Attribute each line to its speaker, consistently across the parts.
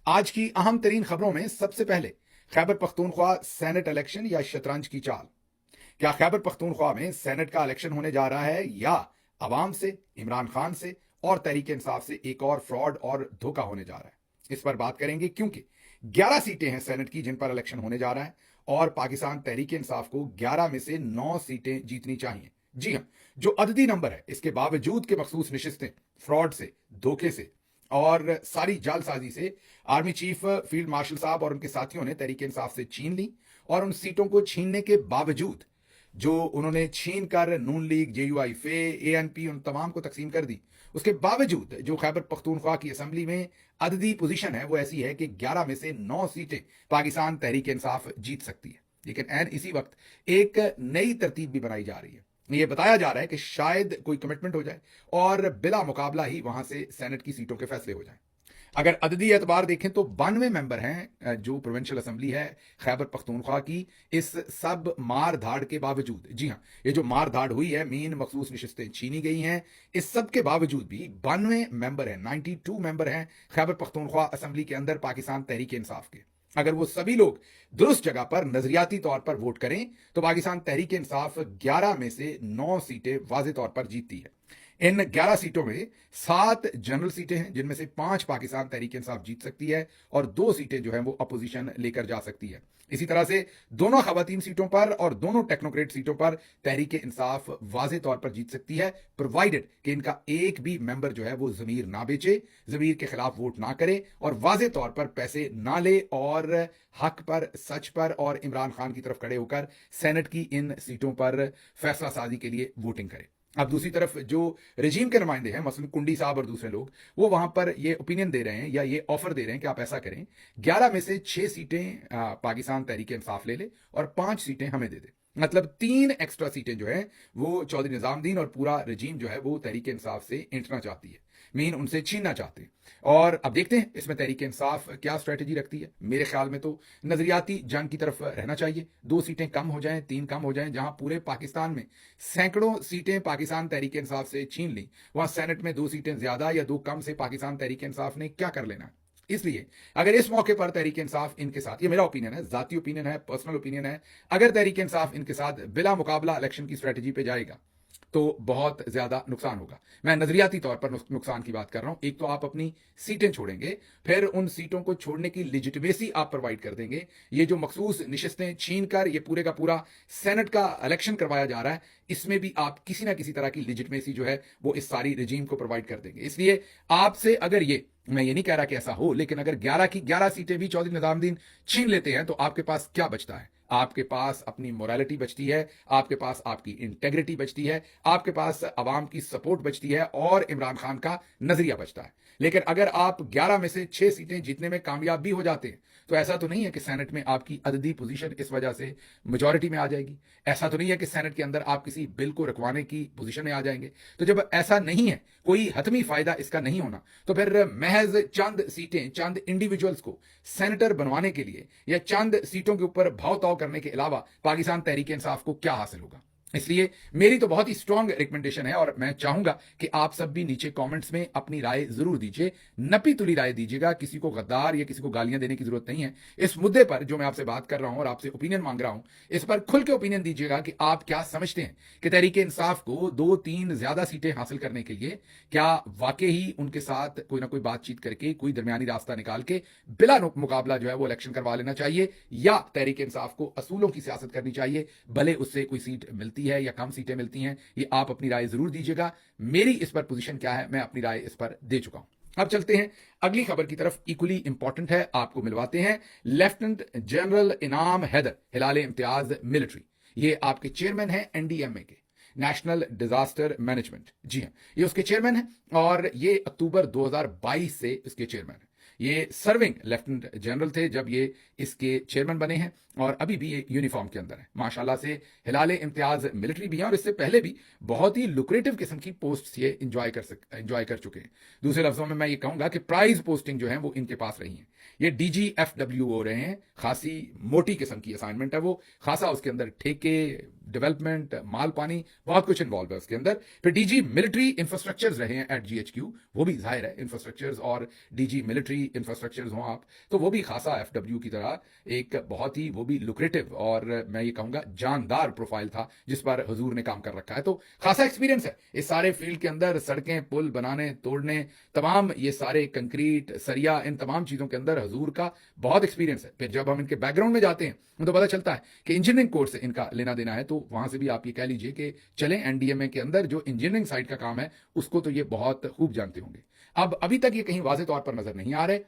Speaker 1: आज की अहम तरीन खबरों में सबसे पहले खैबर पख्तूनख्वा सेनेट इलेक्शन या शतरंज की चाल। क्या खैबर पख्तूनख्वा में सेनेट का इलेक्शन होने जा रहा है या अवाम से, इमरान खान से और तहरीक इंसाफ से एक और फ्रॉड और धोखा होने जा रहा है? इस पर बात करेंगे क्योंकि 11 सीटें हैं सेनेट की जिन पर इलेक्शन होने जा रहा है और पाकिस्तान तहरीक इंसाफ को 11 में से 9 सीटें जीतनी चाहिए। जी हां, जो अददी नंबर है इसके बावजूद के मखसूस नशिस्तें फ्रॉड से, धोखे से और सारी जालसाजी से आर्मी चीफ फील्ड मार्शल साहब और उनके साथियों ने तहरीक इंसाफ से छीन ली और उन सीटों को छीनने के बावजूद जो उन्होंने छीन कर नून लीग, जेयूआई, फे, एएनपी उन तमाम को तकसीम कर दी, उसके बावजूद जो खैबर पख्तूनख्वा की असेंबली में अददी पोजीशन है वो ऐसी है कि 11 में से 9 सीटें पाकिस्तान तहरीक इंसाफ जीत सकती है। लेकिन एन इसी वक्त एक नई तरतीब भी बनाई जा रही है। ये बताया जा रहा है कि शायद कोई कमिटमेंट हो जाए और बिला मुकाबला ही वहां से सेनेट की सीटों के फैसले हो जाएं। अगर अददी एतबार देखें तो 92 मेंबर हैं जो प्रोविंशियल असेंबली है खैबर पख्तूनख्वा की। इस सब मार धाड़ के बावजूद, जी हाँ, ये जो मार धाड़ हुई है, मीन मखसूस नशिस्तें छीनी गई हैं, इस सब के बावजूद भी 92 मेंबर हैं, 92 मेंबर हैं खैबर पख्तूनख्वा असेंबली के अंदर पाकिस्तान तहरीक इंसाफ के। अगर वो सभी लोग दुरुस्त जगह पर नजरियाती तौर पर वोट करें तो पाकिस्तान तहरीक इंसाफ 11 में से 9 सीटें वाज़ेह तौर पर जीतती है। इन 11 सीटों में 7 जनरल सीटें हैं जिनमें से 5 पाकिस्तान तहरीक इंसाफ जीत सकती है और 2 सीटें जो है वो अपोजिशन लेकर जा सकती है। इसी तरह से दोनों खवातीन सीटों पर और दोनों टेक्नोक्रेट सीटों पर तहरीक इंसाफ वाज़ेह तौर पर जीत सकती है, प्रोवाइडेड कि इनका एक भी मेंबर जो है वो जमीर ना बेचे, जमीर के खिलाफ वोट ना करे और वाज़ेह तौर पर पैसे ना ले और हक पर, सच पर और इमरान खान की तरफ खड़े होकर सेनेट की इन सीटों पर फैसला साजी के लिए वोटिंग करे। अब दूसरी तरफ जो रजीम के नुमाइंदे हैं, मसलन कुंडी साहब और दूसरे लोग, वो वहां पर ये ओपिनियन दे रहे हैं या ये ऑफर दे रहे हैं कि आप ऐसा करें, 11 में से 6 सीटें पाकिस्तान तहरीक इंसाफ ले ले और 5 सीटें हमें दे दे। मतलब 3 एक्स्ट्रा सीटें जो है वो चौधरी निजामुद्दीन और पूरा रजीम जो है वो तहरीक इंसाफ से इंटना चाहती है, मीन उनसे छीनना चाहते हैं। और अब देखते हैं इसमें तहरीक इंसाफ क्या स्ट्रेटेजी रखती है। मेरे ख्याल में तो नजरियाती जंग की तरफ रहना चाहिए। 2 सीटें कम हो जाएं, 3 कम हो जाएं, जहां पूरे पाकिस्तान में सैकड़ों सीटें पाकिस्तान तहरीक इंसाफ से छीन ली, वहां सेनेट में 2 सीटें ज्यादा या 2 कम से पाकिस्तान तहरीक इंसाफ ने क्या कर लेना। इसलिए अगर इस मौके पर तहरीक इंसाफ इनके साथ, ये मेरा ओपिनियन है, जाती ओपिनियन है, पर्सनल ओपिनियन है, अगर तहरीक इंसाफ इनके साथ बिला मुकाबला इलेक्शन की स्ट्रेटेजी पे जाएगा तो बहुत ज्यादा नुकसान होगा। मैं नजरियाती तौर पर नुकसान की बात कर रहा हूं। एक तो आप अपनी सीटें छोड़ेंगे, फिर उन सीटों को छोड़ने की लिजिटिमेसी आप प्रोवाइड कर देंगे। ये जो मखसूस निशस्तें छीन कर ये पूरे का पूरा सेनेट का इलेक्शन करवाया जा रहा है, इसमें भी आप किसी ना किसी तरह की लिजिटिमेसी जो है वो इस सारी रजीम को प्रोवाइड कर देंगे। इसलिए आपसे अगर ये, मैं ये नहीं कह रहा कि ऐसा हो, लेकिन अगर 11 की 11 सीटें भी चौधरी निजामुद्दीन छीन लेते हैं तो आपके पास क्या बचता है? आपके पास अपनी मोरालिटी बचती है, आपके पास आपकी इंटेग्रिटी बचती है, आपके पास अवाम की सपोर्ट बचती है और इमरान खान का नजरिया बचता है। लेकिन अगर आप 11 में से 6 सीटें जीतने में कामयाब भी हो जाते हैं तो ऐसा तो नहीं है कि सेनेट में आपकी अददी पोजीशन इस वजह से मेजॉरिटी में आ जाएगी। ऐसा तो नहीं है कि सेनेट के अंदर आप किसी बिल को रखवाने की पोजीशन में आ जाएंगे। तो जब ऐसा नहीं है, कोई हतमी फायदा इसका नहीं होना, तो फिर महज चंद सीटें, चंद इंडिविजुअल्स को सेनेटर बनवाने के लिए या चंद सीटों के ऊपर भाव ताव करने के अलावा पाकिस्तान तहरीक इंसाफ को क्या हासिल होगा? इसलिए मेरी तो बहुत ही स्ट्रांग रिकमेंडेशन है और मैं चाहूंगा कि आप सब भी नीचे कमेंट्स में अपनी राय जरूर दीजिए, नपी तुली राय दीजिएगा। किसी को गद्दार या किसी को गालियां देने की जरूरत नहीं है। इस मुद्दे पर जो मैं आपसे बात कर रहा हूं और आपसे ओपिनियन मांग रहा हूं, इस पर खुल के ओपिनियन दीजिएगा कि आप क्या समझते हैं कि तहरीक इंसाफ को 2-3 ज्यादा सीटें हासिल करने के लिए क्या वाकई ही उनके साथ कोई ना कोई बातचीत करके, कोई दरमियानी रास्ता निकाल के बिला मुकाबला जो है वो इलेक्शन करवा लेना चाहिए, या तहरीक इंसाफ को असूलों की सियासत करनी चाहिए, भले उससे कोई सीट मिलती है या कम सीटें मिलती हैं। ये आप अपनी राय जरूर दीजिएगा। मेरी इस पर पोजीशन क्या है, मैं अपनी राय इस पर दे चुका हूं। अब चलते हैं अगली खबर की तरफ। इक्वली इंपॉर्टेंट है, आपको मिलवाते हैं लेफ्टिनेंट जनरल इनाम हैदर, हिलाल इम्तियाज मिलिट्री। ये आपके चेयरमैन हैं एनडीएमए के, नेशनल डिजास्टर मैनेजमेंट। जी हां, ये उसके चेयरमैन हैं और ये अक्टूबर 2022 से इसके चेयरमैन हैं। ये सर्विंग लेफ्टिनेंट जनरल थे जब ये इसके चेयरमैन बने हैं और अभी भी ये यूनिफॉर्म के अंदर है। माशाल्लाह से हिलाल इम्तियाज मिलिट्री भी है और इससे पहले भी बहुत ही लुक्रेटिव किस्म की पोस्ट ये एंजॉय कर चुके हैं। दूसरे लफ्जों में मैं ये कहूंगा कि प्राइज पोस्टिंग जो है वो इनके पास रही है। ये DGFW हो रहे हैं, खासी मोटी किस्म की असाइनमेंट है वो, खासा उसके अंदर ठेके, डेवलपमेंट, माल पानी, बहुत कुछ इन्वॉल्व है उसके अंदर। फिर DG मिलिट्री इंफ्रास्ट्रक्चर्स रहे हैं एट GHQ, वो भी जाहिर है इंफ्रास्ट्रक्चर्स और DG मिलिट्री इंफ्रास्ट्रक्चर हो आप, तो वो भी खासा एफडब्ल्यू की तरह एक बहुत ही वो भी लुक्रेटिव और मैं ये कहूंगा जानदार प्रोफाइल था जिस पर हुजूर ने काम कर रखा है। तो खासा एक्सपीरियंस है इस सारे फील्ड के अंदर, सड़कें पुल बनाने तोड़ने, तमाम ये सारे कंक्रीट सरिया, इन तमाम चीजों के अंदर हुजूर का बहुत एक्सपीरियंस है। फिर जब हम इनके बैकग्राउंड में जाते हैं तो पता चलता है कि इंजीनियरिंग कोर्स से इनका लेना देना है, तो वहां से भी आप ये कह लीजिए कि चलें एनडीएमए के अंदर जो इंजीनियरिंग साइड का काम है उसको तो ये बहुत खूब जानते होंगे। अब अभी तक ये कहीं वाज़ेह तौर पर नजर नहीं आ रहे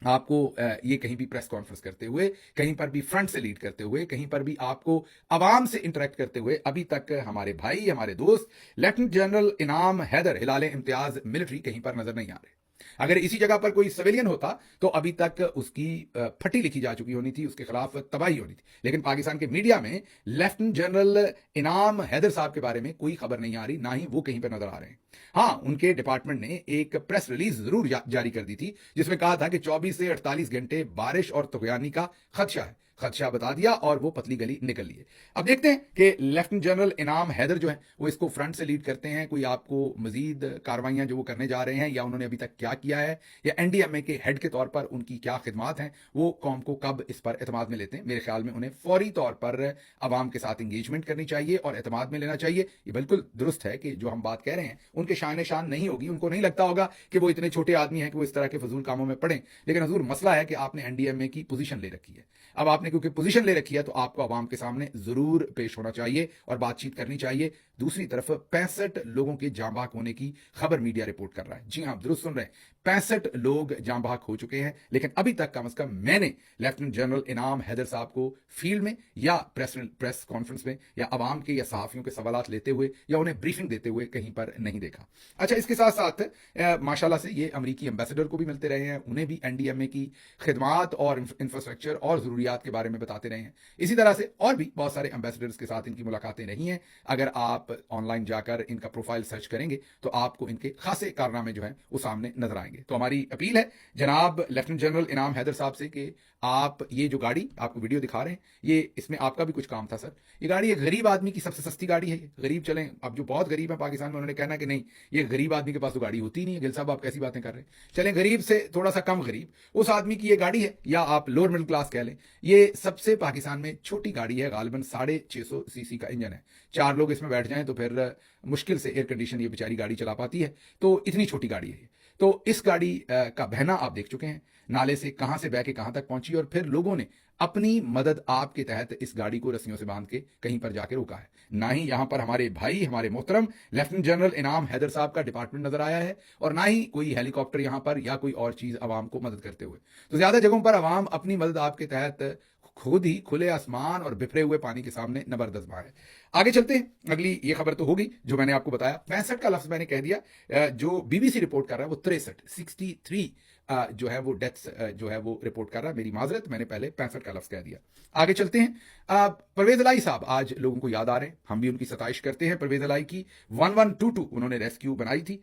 Speaker 1: आपको, ये कहीं भी प्रेस कॉन्फ्रेंस करते हुए, कहीं पर भी फ्रंट से लीड करते हुए, कहीं पर भी आपको आवाम से इंटरेक्ट करते हुए अभी तक हमारे भाई, हमारे दोस्त लेफ्टिनेंट जनरल इनाम हैदर हिलाल इम्तियाज मिलिट्री कहीं पर नजर नहीं आ रहे। अगर इसी जगह पर कोई सिविलियन होता तो अभी तक उसकी फटी लिखी जा चुकी होनी थी, उसके खिलाफ तबाही होनी थी। लेकिन पाकिस्तान के मीडिया में लेफ्टिनेंट जनरल इनाम हैदर साहब के बारे में कोई खबर नहीं आ रही, ना ही वो कहीं पर नजर आ रहे हैं। हाँ, उनके डिपार्टमेंट ने एक प्रेस रिलीज जरूर जारी कर दी थी जिसमें कहा था कि 24 से 48 घंटे बारिश और तुगयानी का खदशा है। खदशा बता दिया और वो पतली गली निकल लिए। अब देखते हैं कि लेफ्टिनेंट जनरल इनाम हैदर जो है वो इसको फ्रंट से लीड करते हैं, कोई आपको मजीद कार्रवाइयां जो वो करने जा रहे हैं या उन्होंने अभी तक क्या किया है, या एनडीएमए के हेड के तौर पर उनकी क्या खिदमात हैं, वो कौम को कब इस पर एतमाद में लेते हैं। मेरे ख्याल में उन्हें फौरी तौर पर अवाम के साथ इंगेजमेंट करनी चाहिए और एतमाद में लेना चाहिए। ये बिल्कुल दुरुस्त है कि जो हम बात कह रहे हैं उनके शान शान नहीं होगी, उनको नहीं लगता होगा कि वो इतने छोटे आदमी हैं कि वो इस तरह के फजूल कामों में पड़े। लेकिन हजूर मसला है कि आपने एनडीएमए की पोजीशन ले रखी है। अब आपने क्योंकि पोजीशन ले रखी है तो आपको आवाम के सामने जरूर पेश होना चाहिए और बातचीत करनी चाहिए। दूसरी तरफ 65 लोगों के जाँ बहक होने की खबर मीडिया रिपोर्ट कर रहा है। जी हां, दुरुस्त सुन रहे हैं, 65 लोग जाँ बहक हो चुके हैं। लेकिन अभी तक कम से कम मैंने लेफ्टिनेंट जनरल इनाम हैदर साहब को फील्ड में या प्रेस कॉन्फ्रेंस में या अवाम के या सहाफियों के सवाल लेते हुए या उन्हें ब्रीफिंग देते हुए कहीं पर नहीं देखा। अच्छा, इसके साथ साथ माशाल्लाह से ये अमरीकी एम्बेसडर को भी मिलते रहे हैं, उन्हें भी एनडीएमए की खिदमात और इंफ्रास्ट्रक्चर और जरूरियात के बारे में बताते रहे हैं। इसी तरह से और भी बहुत सारे एम्बेसडर्स के साथ इनकी मुलाकातें रही हैं। अगर आप ऑनलाइन जाकर इनका प्रोफाइल सर्च करेंगे तो आपको इनके खासे कारनामे जो हैं वो सामने नजर आएंगे। तो हमारी अपील है जनाब लेफ्टिनेंट जनरल इनाम हैदर साहब से कि आप ये जो गाड़ी आपको वीडियो दिखा रहे हैं, ये इसमें आपका भी कुछ काम था सर। ये गाड़ी एक गरीब आदमी की सबसे सस्ती गाड़ी है। गरीब चलें, अब जो बहुत गरीब है पाकिस्तान में उन्होंने कहना कि नहीं ये गरीब आदमी के पास तो गाड़ी होती ही नहीं है। गिल साहब आप कैसी बातें कर रहे हैं? चलें गरीब से थोड़ा सा कम गरीब उस आदमी की ये गाड़ी है, या आप लोअर मिडिल क्लास कह लें। ये सबसे पाकिस्तान में छोटी गाड़ी है, गालिबन 650 सीसी का इंजन है। 4 लोग इसमें बैठ जाएं तो फिर मुश्किल से एयर कंडीशन ये बेचारी गाड़ी चला पाती है। तो इतनी छोटी गाड़ी है। तो इस गाड़ी का बहना आप देख चुके हैं, नाले से कहां से बह के कहां तक पहुंची, और फिर लोगों ने अपनी मदद आपके तहत इस गाड़ी को रस्सियों से बांध के कहीं पर जाके रोका है। ना ही यहां पर हमारे भाई, हमारे मोहतरम लेफ्टिनेंट जनरल इनाम हैदर साहब का डिपार्टमेंट नजर आया है, और ना ही कोई हेलीकॉप्टर यहां पर या कोई और चीज आवाम को मदद करते हुए। तो ज्यादा जगहों पर आवाम अपनी मदद आपके तहत खुद ही खुले आसमान और बिफरे हुए पानी के सामने नबरदस्त है। आगे चलते हैं, अगली ये खबर तो होगी जो मैंने आपको बताया। 65 का लफ्ज मैंने कह दिया, जो बीबीसी रिपोर्ट कर रहा है वो 63 जो है वो डेथ्स जो है वो रिपोर्ट कर रहा है। मेरी माजरत, मैंने पहले 65 का लफ्ज कह दिया। आगे चलते हैं, परवेज इलाही साहब आज लोगों को याद आ रहे हैं, हम भी उनकी सताइश करते हैं। परवेज इलाही की 1122 उन्होंने रेस्क्यू बनाई थी।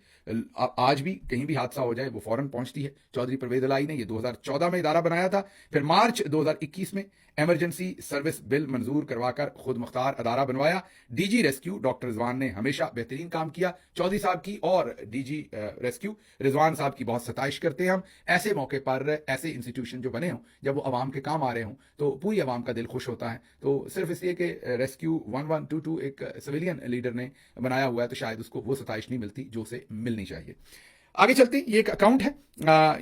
Speaker 1: आज भी कहीं भी हादसा हो जाए वो फौरन पहुंचती है। चौधरी परवेज इलाही ने ये 2014 में इदारा बनाया था, फिर मार्च 2021 में इमरजेंसी सर्विस बिल मंजूर करवाकर खुद मुख्तार अदारा बनवाया। डीजी रेस्क्यू डॉक्टर रिजवान ने हमेशा बेहतरीन काम किया चौधरी साहब की, और डीजी रेस्क्यू रिजवान साहब की बहुत सताइश करते हैं हम। ऐसे मौके पर ऐसे इंस्टीट्यूशन जो बने हों, जब वो आवाम के काम आ रहे हों, तो पूरी आवाम का दिल खुश होता है। तो सिर्फ इसलिए कि रेस्क्यू 1122 एक सिविलियन लीडर ने बनाया हुआ है तो शायद उसको वो सताइश नहीं मिलती जो उसे मिलनी चाहिए। आगे चलते हैं, ये एक अकाउंट है,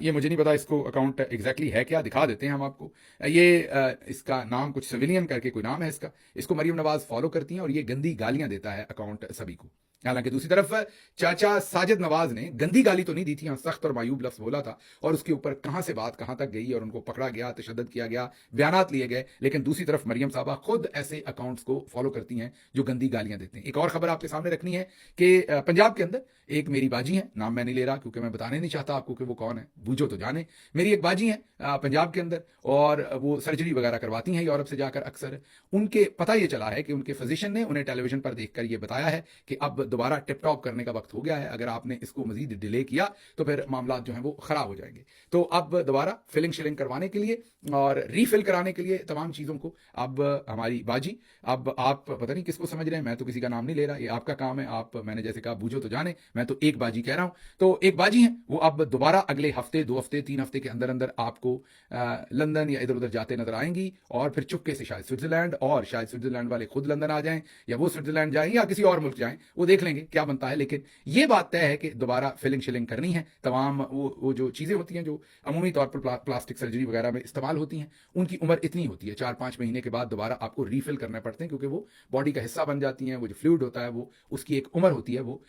Speaker 1: ये मुझे नहीं पता इसको अकाउंट एग्जैक्टली है क्या, दिखा देते हैं हम आपको। ये इसका नाम कुछ सिविलियन करके कोई नाम है इसको मरियम नवाज फॉलो करती हैं, और ये गंदी गालियां देता है अकाउंट सभी को। हालांकि दूसरी तरफ चाचा साजिद नवाज ने गंदी गाली तो नहीं दी थी, सख्त और मायूब लफ्ज बोला था, और उसके ऊपर कहां से बात कहां तक गई और उनको पकड़ा गया, तशद्दुद किया गया, बयानात लिए गए। लेकिन दूसरी तरफ मरियम साहबा खुद ऐसे अकाउंट्स को फॉलो करती हैं जो गंदी गालियां देते हैं। एक और खबर आपके सामने रखनी है कि पंजाब के अंदर एक मेरी बाजी है, नाम मैं नहीं ले रहा क्योंकि मैं बताने नहीं चाहता आपको कि वो कौन है, बूझो तो जाने। मेरी एक बाजी है पंजाब के अंदर, और वो सर्जरी वगैरह करवाती हैं यूरोप से जाकर अक्सर। उनके पता ये चला है कि उनके फिजिशियन ने उन्हें टेलीविजन पर देखकर ये बताया है कि अब दोबारा टिप टॉप करने का वक्त हो गया है। अगर आपने इसको मजीद डिले किया तो फिर मामला जो है वो खराब हो जाएंगे। तो अब दोबारा फिलिंग शिलिंग करवाने के लिए और रीफिल कराने के लिए तमाम चीज़ों को अब हमारी बाजी, अब आप पता नहीं किसको समझ रहे हैं, मैं तो किसी का नाम नहीं ले रहा, ये आपका काम है, आप मैंने जैसे कहा बूझो तो जाने, मैं तो एक बाजी कह रहा हूं। तो एक बाजी है वो अब दोबारा अगले हफ्ते, 2 हफ्ते, 3 हफ्ते के अंदर अंदर आपको लंदन या इधर उधर जाते नजर आएंगी और फिर चुपके से शायद स्विट्जरलैंड, और शायद स्विट्जरलैंड वाले खुद लंदन आ जाएं या वो स्विट्जरलैंड जाएं या किसी और मुल्क जाएं, वो देख लेंगे क्या बनता है। लेकिन ये बात तय है कि दोबारा फिलिंग शिलिंग करनी है। तमाम वो जो चीजें होती हैं जो अमूमी तौर पर प्लास्टिक सर्जरी वगैरह में इस्तेमाल होती हैं, उनकी उम्र इतनी होती है, 4-5 महीने के बाद दोबारा आपको रीफिल करने पड़ते हैं, क्योंकि वो बॉडी का हिस्सा बन जाती हैं। वो जो फ्लूइड होता है वो उसकी एक उम्र होती है, वो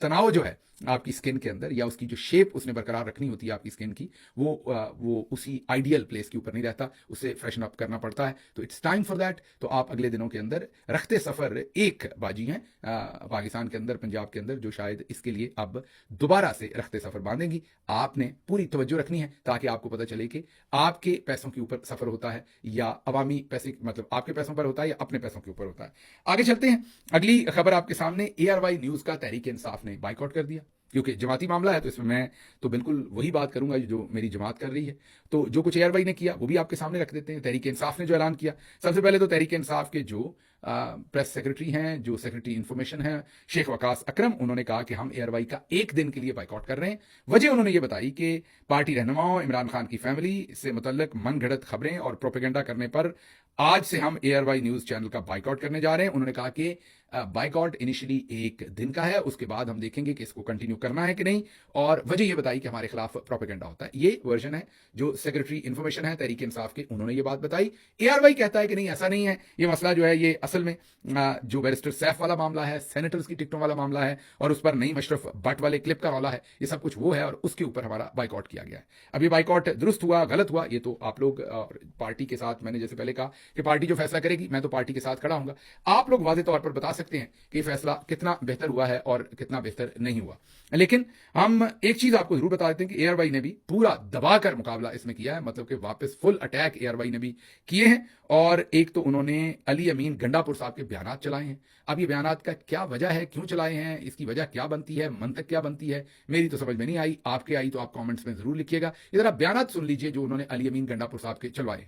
Speaker 1: तनाव जो है आपकी स्किन के अंदर या उसकी जो शेप उसने बरकरार रखनी होती है आपकी स्किन की, वो उसी आइडियल प्लेस के ऊपर नहीं रहता, उसे फ्रेशन अप करना पड़ता है। तो इट्स टाइम फॉर दैट। तो आप अगले दिनों के अंदर रखते सफर एक बाजी हैं पाकिस्तान के अंदर, पंजाब के अंदर, जो शायद इसके लिए अब दोबारा से रखते सफर बांधेंगी। आपने पूरी तवज्जो रखनी है ताकि आपको पता चले कि आपके पैसों के ऊपर सफर होता है या अवामी पैसे, मतलब आपके पैसों पर होता है या अपने पैसों के ऊपर होता है। आगे चलते हैं, अगली खबर आपके सामने। ARY न्यूज का तहरीक इंसाफ ने बाइकआउट कर दिया, क्योंकि जमाती मामला है तो इसमें मैं तो बिल्कुल वही बात करूंगा जो मेरी जमात कर रही है। तो जो कुछ ARY ने किया वो भी आपके सामने रख देते हैं। तहरीक इंसाफ ने जो ऐलान किया, सबसे पहले तो तहरीक इंसाफ के जो प्रेस सेक्रेटरी हैं, जो सेक्रेटरी इंफॉर्मेशन है शेख वकास अकरम, उन्होंने कहा कि हम ARY का एक दिन के लिए बाइकआउट कर रहे हैं। वजह उन्होंने ये बताई कि पार्टी रहनुमाओं, इमरान खान की फैमिली से मुतल्लिक मनगढ़ंत खबरें और प्रोपेगेंडा करने पर आज से हम ARY न्यूज चैनल का बाइकआउट करने जा रहे हैं। उन्होंने कहा कि बाइकआउट इनिशियली एक दिन का है, उसके बाद हम देखेंगे कि इसको कंटिन्यू करना है कि नहीं। और वजह यह बताई कि हमारे खिलाफ प्रोपेगेंडा होता है। ये वर्जन है जो सेक्रेटरी इंफॉर्मेशन है तहरीक इंसाफ के, उन्होंने ये बात बताई। ARY कहता है कि नहीं, ऐसा नहीं है, ये मसला जो है ये असल में जो बैरिस्टर सैफ वाला मामला है, सेनेटर्स की टिकटों वाला मामला है और उस पर नईम अशरफ भट्ट वाले क्लिप का रौला है, ये सब कुछ वो है और उसके ऊपर हमारा बाइकआउट किया गया है। अब ये बाइकआउट दुरुस्त हुआ गलत हुआ, ये तो आप लोग पार्टी के साथ, मैंने जैसे पहले कहा कि पार्टी जो फैसला करेगी मैं तो पार्टी के साथ खड़ा हूंगा। आप लोग वाज़ेह तौर पर बता सकते हैं कि फैसला कितना बेहतर हुआ है और कितना बेहतर नहीं हुआ। लेकिन हम एक चीज आपको जरूर बता देते हैं कि ARY ने भी पूरा दबाकर मुकाबला इसमें किया है, मतलब कि वापस फुल अटैक ARY ने भी किए हैं। और एक तो उन्होंने अली अमीन गंडापुर साहब के बयानात चलाए हैं। अब ये बयानात का क्या वजह है, क्यों चलाए हैं, इसकी वजह क्या बनती है, मंतक क्या बनती है, मेरी तो समझ में नहीं आई। आपके आई तो आप कमेंट्स में जरूर लिखिएगा। ये जरा बयानात सुन लीजिए जो उन्होंने अली अमीन गंडापुर साहब के चलवाए।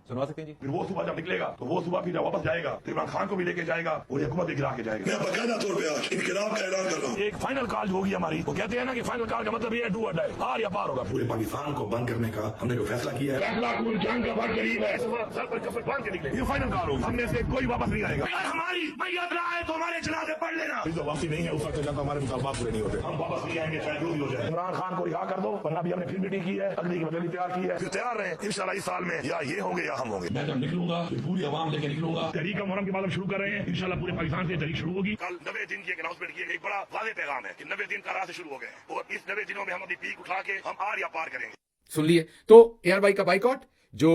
Speaker 2: सुनवा सकते हैं जी।
Speaker 3: फिर वो सुबह जब निकलेगा तो वो सुबह फिर जब वापस जाएगा तो इमरान खान को भी लेके जाएगा और हुकूमत भी गिरा के जाएगा। मैं बकायदा तौर पे आज इनकलाब का ऐलान कर रहा हूँ। एक फाइनल कॉल होगी हमारी, वो कहते हैं ना कि फाइनल कॉल का मतलब ये है डू और डाई, पार या पार होगा। पूरे पाकिस्तान को बंद करने का हमने जो फैसला किया है, फैसला कौन जंग का बहुत करीब है, सर पर कफन बांध के निकले, ये फाइनल कॉल होगी, हमने से कोई वापस नहीं आएगा। अगर हमारी मैयत ना आए तो हमारे जनाजे पढ़ लेना। जो वापसी नहीं है उस वक्त तक हमारे मुतालबात पूरे नहीं होते, हम वापस नहीं आएंगे चाहे जो भी हो जाए। इमरान खान को रिहा कर दो, वरना भी हमने फिर मीटिंग की है, अगली की बदली तैयार की है, फिर तैयार रहे इंशाल्लाह इस साल में या ये होंगे या हम होंगे। मैं जब निकलूंगा पूरी आवाम लेके निकलूंगा। तहरीक मुहर्रम के बाद हम शुरू कर रहे हैं, इंशाल्लाह पूरे पाकिस्तान से तहरीक शुरू होगी। कल 90 दिन की एक अनाउंसमेंट की, एक बड़ा वाज़ेह पैगाम है कि 90 दिन का राह से शुरू हो गए और इस 90 दिनों में हम अपनी पीक उठा के हम आर या पार करेंगे।
Speaker 1: सुन लिए। तो ARY का बाइकआउट, जो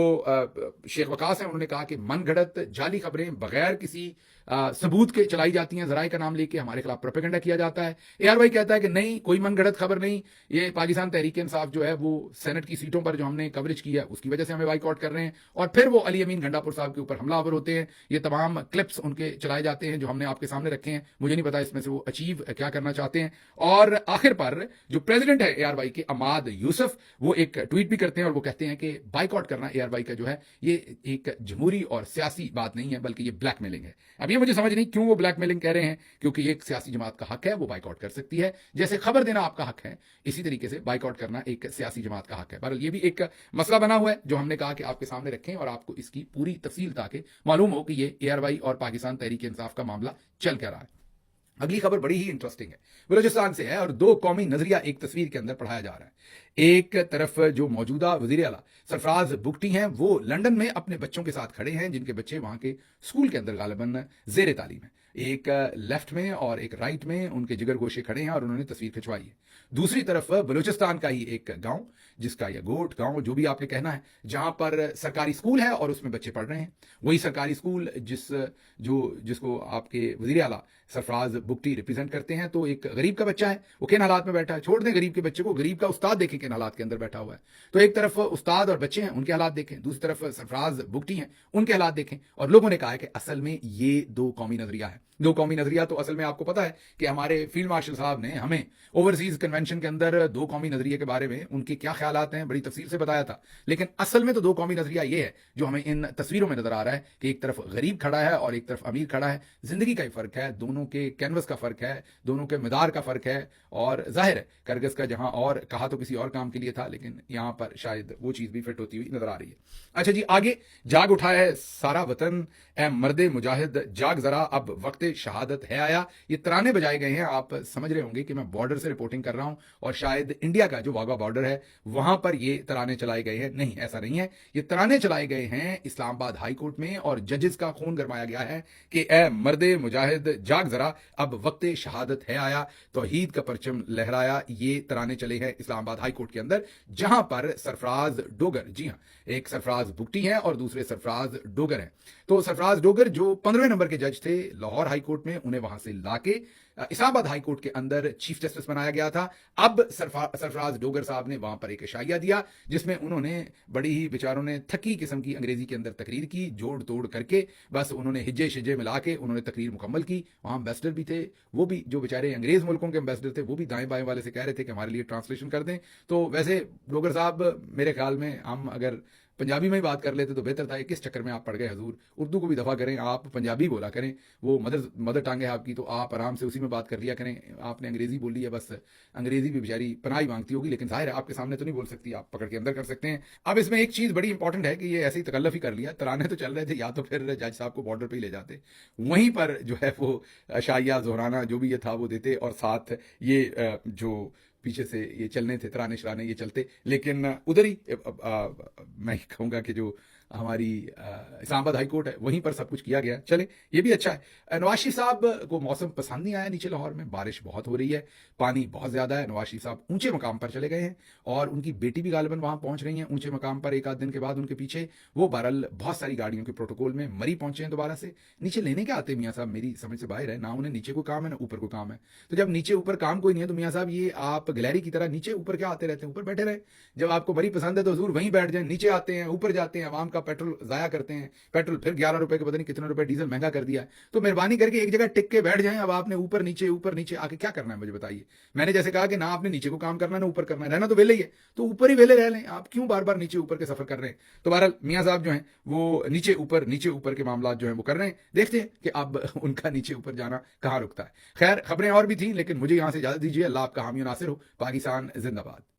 Speaker 1: शेख वकास हैं, उन्होंने कहा कि मनगढ़ंत जाली खबरें बगैर किसी सबूत के चलाई जाती हैं, जराए का नाम लेके हमारे खिलाफ प्रोपेगेंडा किया जाता है। ARY कहता है कि नहीं, कोई मनगढ़ंत खबर नहीं, ये पाकिस्तान तहरीक इंसाफ जो है वो सेनेट की सीटों पर जो हमने कवरेज की है उसकी वजह से हमें बाइकआउट कर रहे हैं। और फिर वो अली अमीन गंडापुर साहब के ऊपर हमलावर होते हैं। ये तमाम क्लिप्स उनके चलाए जाते हैं जो हमने आपके सामने रखे हैं। मुझे नहीं पता इसमें से वो अचीव क्या करना चाहते हैं। और आखिर पर जो प्रेसिडेंट है ARY के, अमाद यूसुफ, वो एक ट्वीट भी करते हैं और वो कहते हैं कि बाइकआउट करना ARY का जो है ये एक जमहूरी और सियासी बात नहीं है, बल्कि ये ब्लैकमेलिंग है। अब ये मुझे समझ नहीं क्यों वो ब्लैकमेलिंग कह रहे हैं, क्योंकि ये एक सियासी जमात का हक है, वो बाइकआउट कर सकती है। जैसे खबर देना आपका हक है, इसी तरीके से बाइकआउट करना एक सियासी जमात का हक है। बहरहाल ये भी एक मसला बना हुआ है जो हमने कहा कि आपके सामने रखें और आपको इसकी पूरी तफसील ताकि मालूम हो कि ये ARY और पाकिस्तान तहरीक इंसाफ का मामला चल क्या रहा है। अगली खबर बड़ी ही इंटरेस्टिंग है, बलूचिस्तान से है और दो कौमी नजरिया एक तस्वीर के अंदर पढ़ाया जा रहा है। एक तरफ जो मौजूदा वजीर आला सरफराज बुगटी हैं, वो लंदन में अपने बच्चों के साथ खड़े हैं, जिनके बच्चे वहां के स्कूल के अंदर गालिबन जेर तालीम है। एक लेफ्ट में और एक राइट में उनके जिगर गोशे खड़े हैं और उन्होंने तस्वीर खिंचवाई है। दूसरी तरफ बलूचिस्तान का ही एक गांव, जिसका या गोट गांव जो भी आपने कहना है, जहां पर सरकारी स्कूल है और उसमें बच्चे पढ़ रहे हैं। वही सरकारी स्कूल जिसको आपके वजीर आला सरफराज बुगटी रिप्रेजेंट करते हैं। तो एक गरीब का बच्चा है, वो किन हालात में बैठा है, छोड़ दें गरीब के बच्चे को, गरीब का उस्ताद देखें किन हालात के अंदर बैठा हुआ है। तो एक तरफ उस्ताद और बच्चे हैं, उनके हालात देखें, दूसरी तरफ सरफराज बुगटी हैं, उनके हालात देखें। और लोगों ने कहा है कि असल में ये दो कौमी नजरिया है। दो कौमी नजरिया तो असल में आपको पता है कि हमारे फील्ड मार्शल साहब ने हमें ओवरसीज कन्वेंशन के अंदर दो कौमी नजरिए के बारे में उनके क्या ख्यालात हैं बड़ी तफसील से बताया था। लेकिन असल में तो दो कौमी नजरिया ये है जो हमें इन तस्वीरों में नजर आ रहा है कि एक तरफ गरीब खड़ा है और एक तरफ अमीर खड़ा है। जिंदगी का ही फर्क है, दोनों के कैनवस का फर्क है, दोनों के मिदार का फर्क है। और जाहिर है करगस का जहां और कहा तो किसी और काम के लिए था, लेकिन यहां पर शायद वो चीज भी फिट होती हुई नजर आ रही है। अच्छा जी, आगे जाग उठा है सारा वतन, ए मर्दे मुजाहिद जाग जरा, अब वक्त शहादत है आया। ये तराने बजाए गए हैं। आप समझ रहे होंगे कि मैं बॉर्डर से रिपोर्टिंग कर रहा हूं और शायद इंडिया का जो वाघा बॉर्डर है वहां पर ये तराने चलाए गए हैं। नहीं, ऐसा नहीं है। ये तराने चलाए गए हैं इस्लामाबाद हाई कोर्ट में और जजेस का खून गरमाया गया है कि ए मर्दे मुजाहिद जाग जरा, अब वक्त शहादत है आया, तौहीद का परचम लहराया। ये तराने चले हैं इस्लामाबाद हाई कोर्ट के अंदर, जहां पर सरफराज डोगर, जी हां, एक सरफराज बुगटी है और दूसरे सरफराज डोगर हैं। तो सरफराज डोगर जो 15वें नंबर के जज थे लाहौर हाई कोर्ट में, उन्हें वहां से लाके इस्लामाबाद हाई कोर्ट के अंदर चीफ जस्टिस बनाया गया था। अब सरफराज डोगर साहब ने वहां पर एक इशाइया दिया जिसमें उन्होंने बड़ी ही बेचारों ने थकी किस्म की अंग्रेजी के अंदर तकरीर की, जोड़ तोड़ करके बस उन्होंने हिज्जे शिज्जे मिला के उन्होंने तकरीर मुकम्मल की। वहां एम्बेसडर भी थे, वो भी जो बेचारे अंग्रेज मुल्कों के एम्बेसडर थे वो भी दाएं बाएं वाले से कह रहे थे कि हमारे लिए ट्रांसलेशन कर दें। तो वैसे डोगर साहब, मेरे ख्याल में हम अगर पंजाबी में ही बात कर लेते तो बेहतर था। किस चक्कर में आप पड़ गए हजूर, उर्दू को भी दफा करें, आप पंजाबी बोला करें, वो मदर टंग है आपकी, तो आप आराम से उसी में बात कर लिया करें। आपने अंग्रेजी बोल ली है, बस अंग्रेजी भी बेचारी पनाह मांगती होगी, लेकिन जाहिर है आपके सामने तो नहीं बोल सकती, आप पकड़ के अंदर कर सकते हैं। अब इसमें एक चीज बड़ी इंपॉर्टेंट है कि ये ऐसे ही तकल्लफ ही कर लिया। तराने तो चल रहे थे, या तो फिर जज साहब को बॉर्डर पर ही ले जाते, वहीं पर जो है वो शाइया जोहराना जो भी ये था वो देते, और साथ ये जो पीछे से ये चलने थे तराने शराने ये चलते। लेकिन उधर ही मैं कहूँगा कि जो हमारी इस्लामाबाद हाई कोर्ट है वहीं पर सब कुछ किया गया। चले, ये भी अच्छा है। नवाज शरीफ साहब को मौसम पसंद नहीं आया। नीचे लाहौर में बारिश बहुत हो रही है, पानी बहुत ज्यादा है। नवाज शरीफ साहब ऊंचे मकाम पर चले गए हैं और उनकी बेटी भी गालिबन वहां पहुंच रही है ऊंचे मकाम पर। एक आध दिन के बाद उनके पीछे वो बहरहाल बहुत सारी गाड़ियों के प्रोटोकॉल में मरी पहुंचे हैं दोबारा से। नीचे लेने के आते मियाँ साहब, मेरी समझ से बाहर है ना, उन्हें नीचे को काम है ना ऊपर को काम है। तो जब नीचे ऊपर काम कोई नहीं है तो मियाँ साहब ये आप गैलरी की तरह नीचे ऊपर क्या आते रहते हैं, ऊपर बैठे रहे। जब आपको मरी पसंद है तो जरूर वहीं बैठ जाए। नीचे आते हैं, ऊपर जाते हैं, आवाम का पेट्रोल जाया करते हैं। पेट्रोल फिर 11 रुपए के पता नहीं कितने रुपए डीजल महंगा कर दिया है। तो मेहरबानी करके एक जगह टिक के बैठ जाएं। अब आपने ऊपर नीचे आके क्या करना है मुझे बताइए। मैंने जैसे कहा कि ना आपने नीचे को काम करना ना ऊपर करना है, रहना तो वेले ही है, तो ऊपर ही वेले रह लें। आप क्यों बार बार नीचे ऊपर के सफर कर रहे हैं। तो बहरहाल मियाँ साहब जो हैं वो नीचे ऊपर के मामला जो है वो कर रहे हैं। देखते हैं कि अब उनका नीचे ऊपर जाना कहाँ रुकता है। खैर, खबरें और भी थी लेकिन मुझे यहां से इजाजत दीजिए। अल्लाह आपका हामी नासिर हो। पाकिस्तान जिंदाबाद।